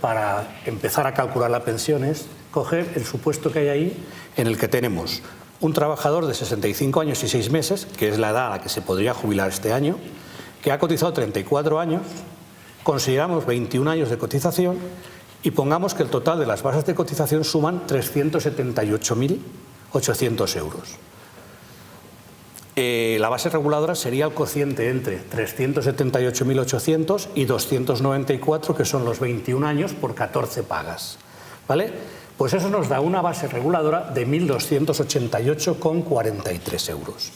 S2: para empezar a calcular la pensión es coger el supuesto que hay ahí en el que tenemos un trabajador de 65 años y 6 meses, que es la edad a la que se podría jubilar este año, que ha cotizado 34 años Consideramos 21 años de cotización y pongamos que el total de las bases de cotización suman 378.800 euros. La base reguladora sería el cociente entre 378.800 y 294, que son los 21 años por 14 pagas, ¿vale? Pues eso nos da una base reguladora de 1.288,43 euros.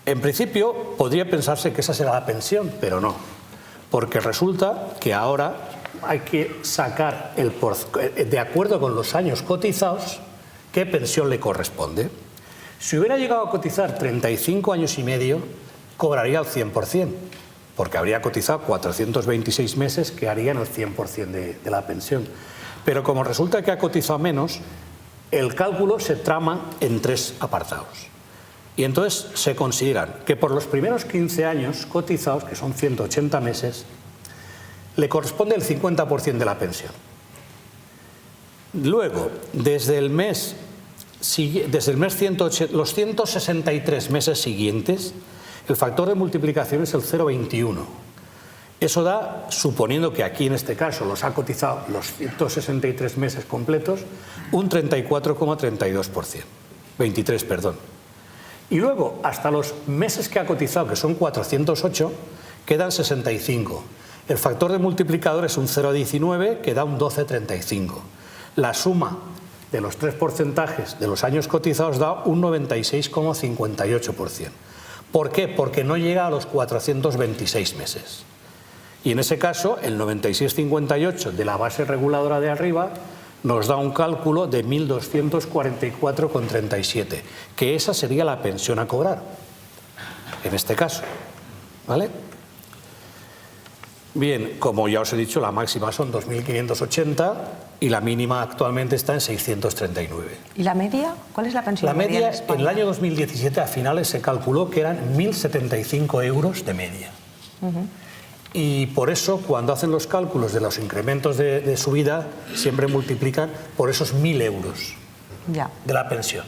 S2: En principio podría pensarse que esa será la pensión, pero no, porque resulta que ahora hay que sacar de acuerdo con los años cotizados qué pensión le corresponde. Si hubiera llegado a cotizar 35 años y medio, cobraría el 100%, porque habría cotizado 426 meses que harían el 100% de la pensión. Pero como resulta que ha cotizado menos, el cálculo se trama en 3 apartados. Y entonces se consideran que por los primeros 15 años cotizados, que son 180 meses, le corresponde el 50% de la pensión. Luego, desde el mes los 163 meses siguientes, el factor de multiplicación es el 0,21. Eso da, suponiendo que aquí en este caso los ha cotizado los 163 meses completos, un 34,32%. 23, perdón. Y luego, hasta los meses que ha cotizado, que son 408, quedan 65. El factor de multiplicador es un 0,19, que da un 12,35. La suma de los 3 porcentajes de los años cotizados da un 96,58%. ¿Por qué? Porque no llega a los 426 meses. Y en ese caso, el 96,58 de la base reguladora de arriba nos da un cálculo de 1.244,37, que esa sería la pensión a cobrar, en este caso, ¿vale? Bien, como ya os he dicho, la máxima son 2.580 y la mínima actualmente está en 639.
S1: ¿Y la media? ¿Cuál es la pensión
S2: La media,
S1: en España?
S2: en el año 2017 a finales se calculó que eran 1.075 euros de media. Y por eso, cuando hacen los cálculos de los incrementos de subida, siempre multiplican por esos 1.000 euros de la pensión,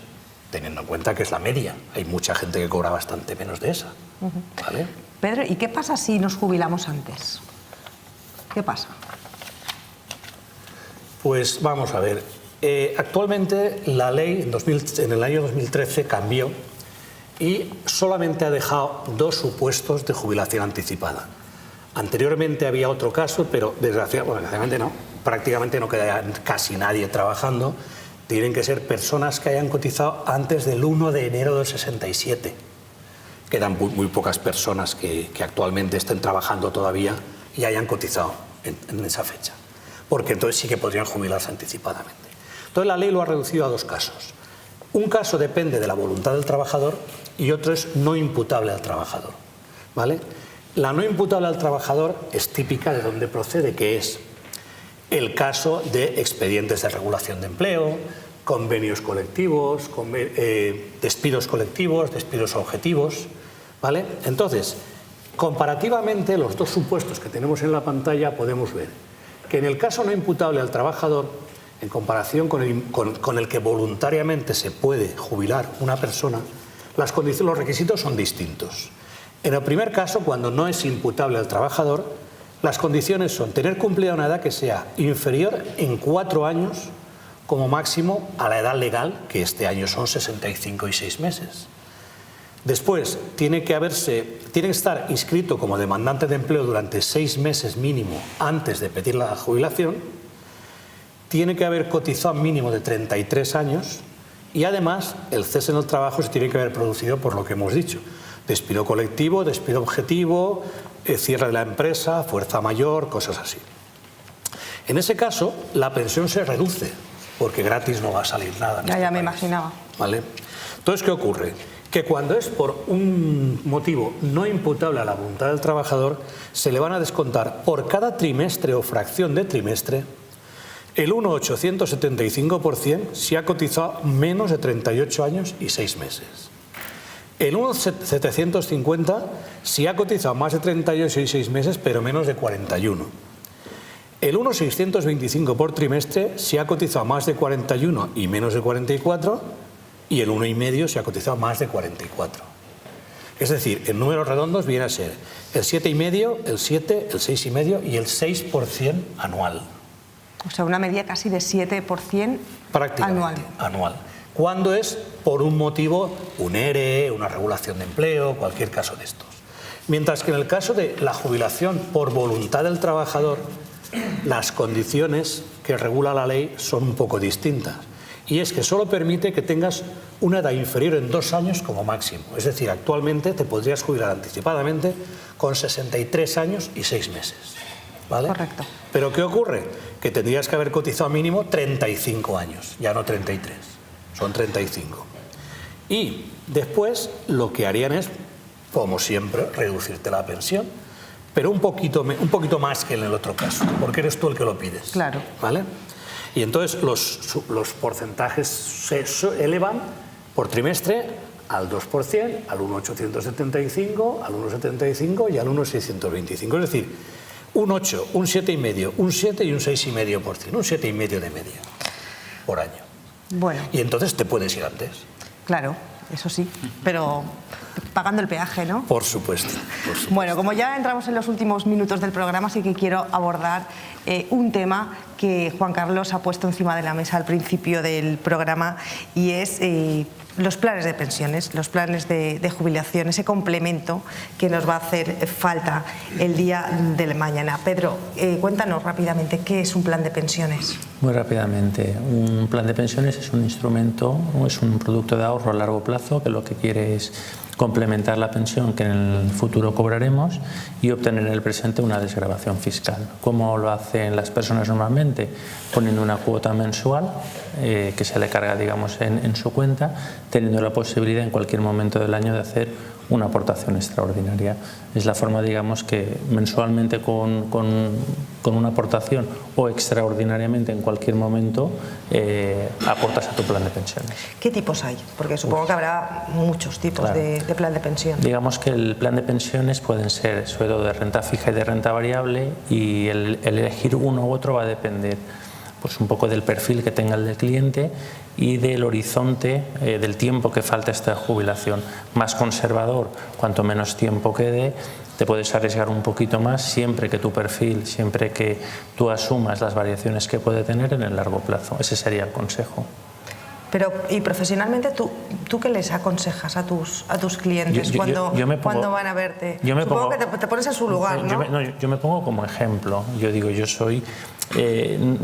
S2: teniendo en cuenta que es la media. Hay mucha gente que cobra bastante menos de esa, ¿vale?
S1: Pedro, ¿y qué pasa si nos jubilamos antes? ¿Qué pasa?
S2: Pues vamos a ver. Actualmente la ley en el año 2013 cambió y solamente ha dejado 2 supuestos de jubilación anticipada. Anteriormente había otro caso, pero desgraciadamente no. Prácticamente no queda casi nadie trabajando. Tienen que ser personas que hayan cotizado antes del 1 de enero del 67. Quedan muy pocas personas que actualmente estén trabajando todavía y hayan cotizado en esa fecha, porque entonces sí que podrían jubilarse anticipadamente. Entonces la ley lo ha reducido a 2 casos. Un caso depende de la voluntad del trabajador y otro es no imputable al trabajador, ¿vale? La no imputable al trabajador es típica de donde procede, que es el caso de expedientes de regulación de empleo, convenios colectivos, despidos colectivos, despidos objetivos, ¿vale? Entonces, comparativamente, los 2 supuestos que tenemos en la pantalla podemos ver que en el caso no imputable al trabajador, en comparación con el que voluntariamente se puede jubilar una persona, los requisitos son distintos. En el primer caso, cuando no es imputable al trabajador, las condiciones son tener cumplida una edad que sea inferior en 4 años como máximo a la edad legal, que este año son 65 y 6 meses. Después, tiene que estar inscrito como demandante de empleo durante 6 meses mínimo antes de pedir la jubilación, tiene que haber cotizado mínimo de 33 años y además el cese en el trabajo se tiene que haber producido por lo que hemos dicho: despido colectivo, despido objetivo, cierre de la empresa, fuerza mayor, cosas así. En ese caso, la pensión se reduce, porque gratis no va a salir nada.
S1: Ya me imaginaba.
S2: ¿Vale? Entonces, ¿qué ocurre? Que cuando es por un motivo no imputable a la voluntad del trabajador, se le van a descontar por cada trimestre o fracción de trimestre el 1,875% si ha cotizado menos de 38 años y 6 meses. El 1,750 si ha cotizado más de 38 y 6 meses, pero menos de 41. El 1,625 por trimestre si ha cotizado más de 41 y menos de 44. Y el 1,5 si ha cotizado más de 44. Es decir, en números redondos viene a ser el 7,5, el 7, el 6,5 y el 6% anual.
S1: O sea, una media casi de 7%
S2: Prácticamente anual. Cuando es por un motivo, un ERE, una regulación de empleo, cualquier caso de estos. Mientras que en el caso de la jubilación por voluntad del trabajador, las condiciones que regula la ley son un poco distintas. Y es que solo permite que tengas una edad inferior en 2 años como máximo. Es decir, actualmente te podrías jubilar anticipadamente con 63 años y 6 meses. ¿Vale?
S1: Correcto.
S2: Pero ¿qué ocurre? Que tendrías que haber cotizado mínimo 35 años, ya no 33, son 35. Y después lo que harían es, como siempre, reducirte la pensión, pero un poquito más que en el otro caso, porque eres tú el que lo pides.
S1: Claro.
S2: ¿Vale? Y entonces los porcentajes se elevan por trimestre al 2%, al 1,875, al 1,75 y al 1,625. Es decir, un 8, un 7,5, un 7 y un 6,5%, un 7,5 de media por año.
S1: Bueno.
S2: Y entonces te puedes ir antes.
S1: Claro, eso sí, pero pagando el peaje, ¿no?
S2: Por supuesto.
S1: Bueno, como ya entramos en los últimos minutos del programa, sí que quiero abordar un tema que Juan Carlos ha puesto encima de la mesa al principio del programa, y es los planes de pensiones, los planes de jubilación, ese complemento que nos va a hacer falta el día de mañana. Pedro, cuéntanos rápidamente, ¿qué es un plan de pensiones?
S5: Muy rápidamente, un plan de pensiones es un instrumento, es un producto de ahorro a largo plazo que lo que quiere es complementar la pensión que en el futuro cobraremos y obtener en el presente una desgravación fiscal. ¿Cómo lo hacen las personas normalmente? Poniendo una cuota mensual que se le carga, digamos, en su cuenta, teniendo la posibilidad en cualquier momento del año de hacer una aportación extraordinaria. Es la forma, digamos, que mensualmente con una aportación o extraordinariamente en cualquier momento aportas a tu plan de pensiones.
S1: ¿Qué tipos hay? Porque supongo que habrá muchos tipos, claro, de plan de pensión.
S5: Digamos que el plan de pensiones pueden ser sobre todo de renta fija y de renta variable, y el elegir uno u otro va a depender pues un poco del perfil que tenga el del cliente y del horizonte, del tiempo que falta esta jubilación. Más conservador, cuanto menos tiempo quede, te puedes arriesgar un poquito más siempre que tu perfil, siempre que tú asumas las variaciones que puede tener en el largo plazo. Ese sería el consejo.
S1: Pero, y profesionalmente, ¿tú qué les aconsejas a tus clientes cuando van a verte? Supongo que te pones en su lugar, ¿no?
S5: Yo me pongo como ejemplo. Yo digo, yo soy,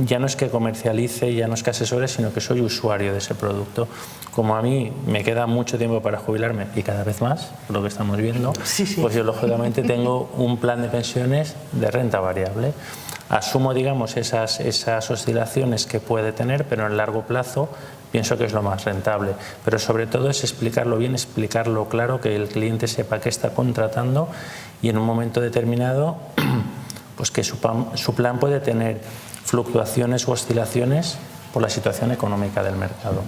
S5: ya no es que comercialice, ya no es que asesore, sino que soy usuario de ese producto. Como a mí me queda mucho tiempo para jubilarme, y cada vez más, por lo que estamos viendo, sí. Pues yo lógicamente tengo un plan de pensiones de renta variable. Asumo, digamos, esas oscilaciones que puede tener, pero en el largo plazo pienso que es lo más rentable. Pero sobre todo es explicarlo bien, explicarlo claro, que el cliente sepa qué está contratando, y en un momento determinado pues que su plan puede tener fluctuaciones u oscilaciones por la situación económica del mercado.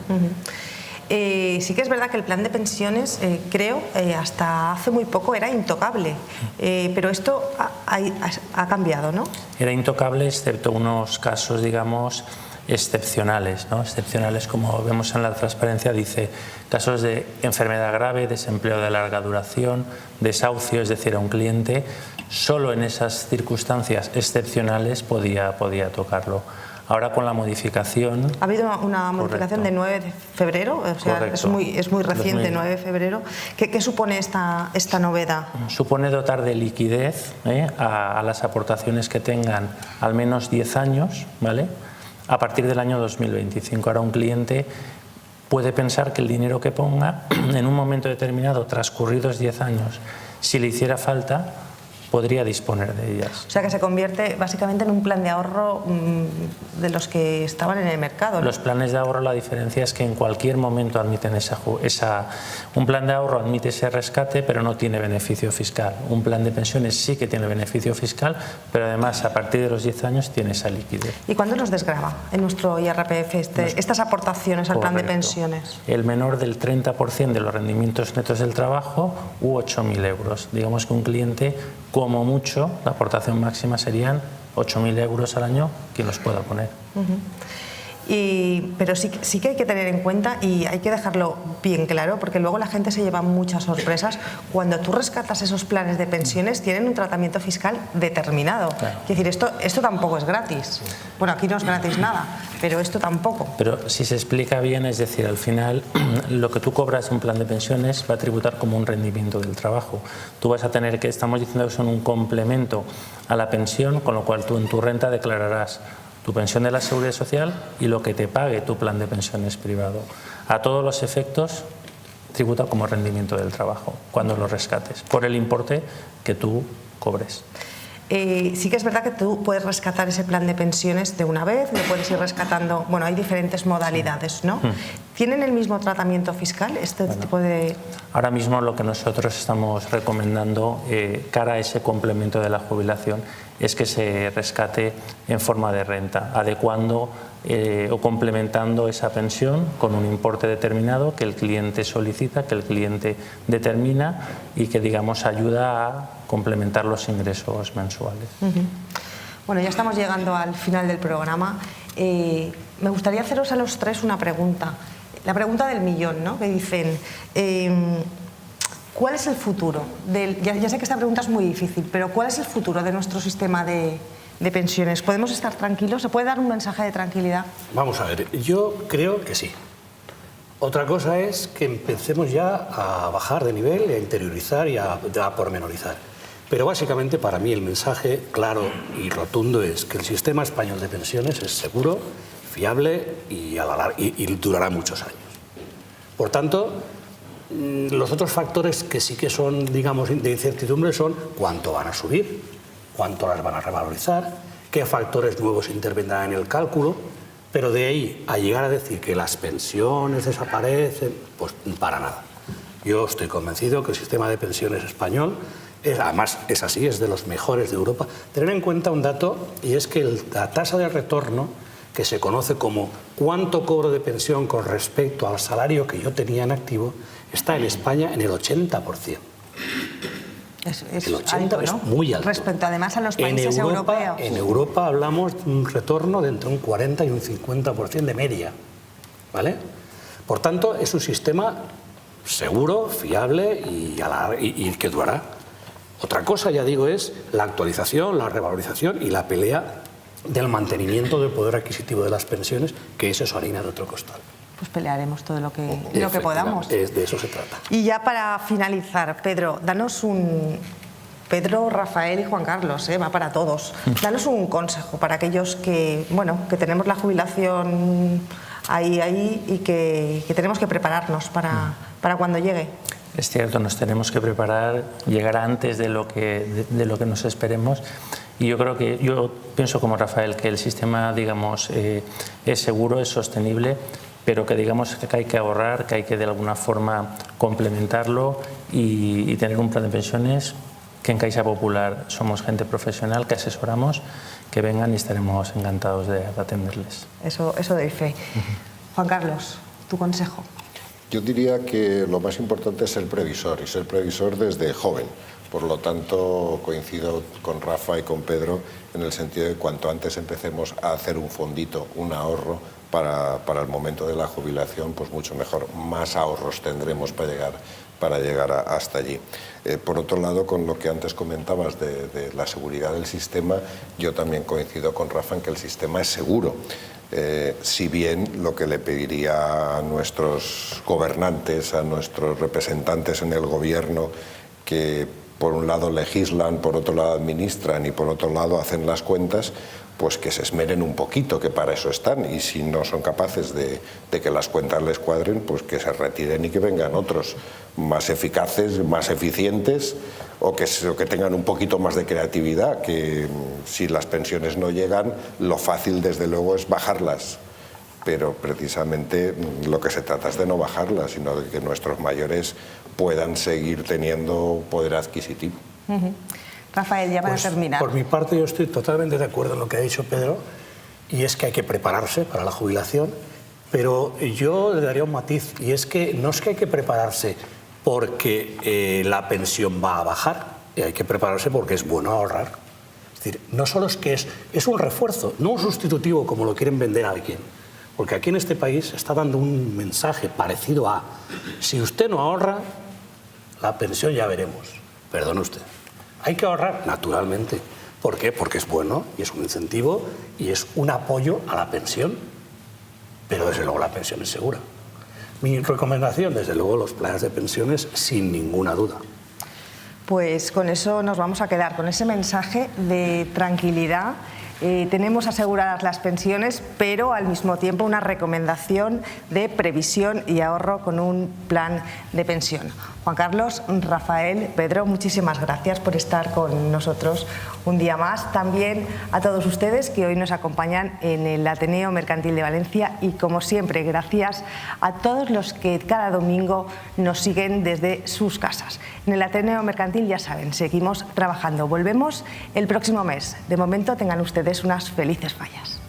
S1: Sí que es verdad que el plan de pensiones, creo, hasta hace muy poco era intocable, pero esto ha cambiado, ¿no?
S5: Era intocable excepto unos casos, digamos, excepcionales, ¿no? Excepcionales, como vemos en la transparencia, dice casos de enfermedad grave, desempleo de larga duración, desahucio, es decir, a un cliente, solo en esas circunstancias excepcionales podía tocarlo. Ahora con la modificación... Ha
S1: habido una modificación de 9 de febrero, o sea, es muy reciente, 9 de febrero. ¿Qué supone esta novedad?
S5: Supone dotar de liquidez a las aportaciones que tengan al menos 10 años, ¿vale?, a partir del año 2025. Ahora un cliente puede pensar que el dinero que ponga en un momento determinado, transcurridos 10 años, si le hiciera falta, podría disponer de ellas.
S1: O sea que se convierte básicamente en un plan de ahorro de los que estaban en el mercado, ¿no?
S5: Los planes de ahorro, la diferencia es que en cualquier momento admiten un plan de ahorro admite ese rescate, pero no tiene beneficio fiscal. Un plan de pensiones sí que tiene beneficio fiscal, pero además a partir de los 10 años tiene esa liquidez.
S1: ¿Y cuándo nos desgrava en nuestro IRPF estas aportaciones al plan de pensiones?
S5: El menor del 30% de los rendimientos netos del trabajo u 8.000 euros. Digamos que un cliente, como mucho, la aportación máxima serían 8.000 euros al año, quien los pueda poner.
S1: Pero sí que hay que tener en cuenta y hay que dejarlo bien claro, porque luego la gente se lleva muchas sorpresas. Cuando tú rescatas esos planes de pensiones, tienen un tratamiento fiscal determinado.
S5: Claro.
S1: Es decir, esto tampoco es gratis. Bueno, aquí no es gratis nada, pero esto tampoco.
S5: Pero si se explica bien, es decir, al final lo que tú cobras en un plan de pensiones va a tributar como un rendimiento del trabajo. Tú vas a tener que, estamos diciendo que son un complemento a la pensión, con lo cual tú en tu renta declararás tu pensión de la Seguridad Social y lo que te pague tu plan de pensiones privado. A todos los efectos tributa como rendimiento del trabajo cuando lo rescates, por el importe que tú cobres.
S1: Sí que es verdad que tú puedes rescatar ese plan de pensiones de una vez, lo puedes ir rescatando, bueno, hay diferentes modalidades, ¿no? ¿Tienen el mismo tratamiento fiscal este tipo de...?
S5: Ahora mismo lo que nosotros estamos recomendando cara a ese complemento de la jubilación es que se rescate en forma de renta, adecuando o complementando esa pensión con un importe determinado que el cliente solicita, que el cliente determina y que, digamos, ayuda a complementar los ingresos mensuales.
S1: Bueno, ya estamos llegando al final del programa. Me gustaría haceros a los tres una pregunta. La pregunta del millón, ¿no? Que dicen, ¿cuál es el futuro? Ya sé que esta pregunta es muy difícil, pero ¿cuál es el futuro de nuestro sistema de pensiones? ¿Podemos estar tranquilos? ¿Se puede dar un mensaje de tranquilidad?
S2: Vamos a ver, yo creo que sí. Otra cosa es que empecemos ya a bajar de nivel, a interiorizar y a pormenorizar. Pero básicamente para mí el mensaje claro y rotundo es que el sistema español de pensiones es seguro, fiable y durará muchos años. Por tanto, los otros factores que sí que son, digamos, de incertidumbre son cuánto van a subir, cuánto las van a revalorizar, qué factores nuevos intervendrán en el cálculo, pero de ahí a llegar a decir que las pensiones desaparecen, pues para nada. Yo estoy convencido que el sistema de pensiones español además es así, es de los mejores de Europa. Tener en cuenta un dato, y es que la tasa de retorno, que se conoce como cuánto cobro de pensión con respecto al salario que yo tenía en activo, está en España en el 80%.
S1: Es
S2: el 80%
S1: alto, ¿no?
S2: es muy alto.
S1: Respecto además a los países europeos.
S2: En Europa hablamos de un retorno de entre un 40 y un 50% de media, ¿vale? Por tanto, es un sistema seguro, fiable y que durará. Otra cosa, ya digo, es la actualización, la revalorización y la pelea del mantenimiento del poder adquisitivo de las pensiones, que es eso harina de otro costal.
S1: Pues pelearemos todo lo que podamos.
S2: De eso se trata.
S1: Y ya para finalizar, Pedro, Pedro, Rafael y Juan Carlos, va para todos. Danos un consejo para aquellos que tenemos la jubilación ahí y que tenemos que prepararnos para cuando llegue.
S5: Es cierto, nos tenemos que preparar, llegar antes de lo que nos esperemos. Y yo pienso como Rafael que el sistema, digamos, es seguro, es sostenible, pero que digamos que hay que ahorrar, que hay que de alguna forma complementarlo y tener un plan de pensiones que en Caixa Popular somos gente profesional, que asesoramos, que vengan y estaremos encantados de atenderles.
S1: Eso doy fe. Juan Carlos, tu consejo.
S3: Yo diría que lo más importante es ser previsor, y ser previsor desde joven. Por lo tanto, coincido con Rafa y con Pedro en el sentido de que cuanto antes empecemos a hacer un fondito, un ahorro para el momento de la jubilación, pues mucho mejor. Más ahorros tendremos para llegar hasta allí. Por otro lado, con lo que antes comentabas de la seguridad del sistema, yo también coincido con Rafa en que el sistema es seguro. Si bien lo que le pediría a nuestros gobernantes, a nuestros representantes en el gobierno, que por un lado legislan, por otro lado administran y por otro lado hacen las cuentas, pues que se esmeren un poquito, que para eso están, y si no son capaces de que las cuentas les cuadren, pues que se retiren y que vengan otros más eficaces, más eficientes, o que tengan un poquito más de creatividad, que si las pensiones no llegan, lo fácil desde luego es bajarlas, pero precisamente lo que se trata es de no bajarlas, sino de que nuestros mayores puedan seguir teniendo poder adquisitivo.
S1: Rafael, ya para terminar.
S2: Por mi parte yo estoy totalmente de acuerdo en lo que ha dicho Pedro, y es que hay que prepararse para la jubilación, pero yo le daría un matiz, y es que no es que hay que prepararse porque la pensión va a bajar, hay que prepararse porque es bueno ahorrar. Es decir, no solo es que es un refuerzo, no un sustitutivo como lo quieren vender a alguien. Porque aquí en este país se está dando un mensaje parecido a: si usted no ahorra, la pensión ya veremos. Perdone usted. Hay que ahorrar, naturalmente. ¿Por qué? Porque es bueno y es un incentivo y es un apoyo a la pensión. Pero desde luego la pensión es segura. Mi recomendación, desde luego, los planes de pensiones, sin ninguna duda.
S1: Pues con eso nos vamos a quedar, con ese mensaje de tranquilidad. Tenemos aseguradas las pensiones, pero al mismo tiempo una recomendación de previsión y ahorro con un plan de pensión. Juan Carlos, Rafael, Pedro, muchísimas gracias por estar con nosotros un día más. También a todos ustedes que hoy nos acompañan en el Ateneo Mercantil de Valencia y, como siempre, gracias a todos los que cada domingo nos siguen desde sus casas. En el Ateneo Mercantil, ya saben, seguimos trabajando. Volvemos el próximo mes. De momento, tengan ustedes unas felices fallas.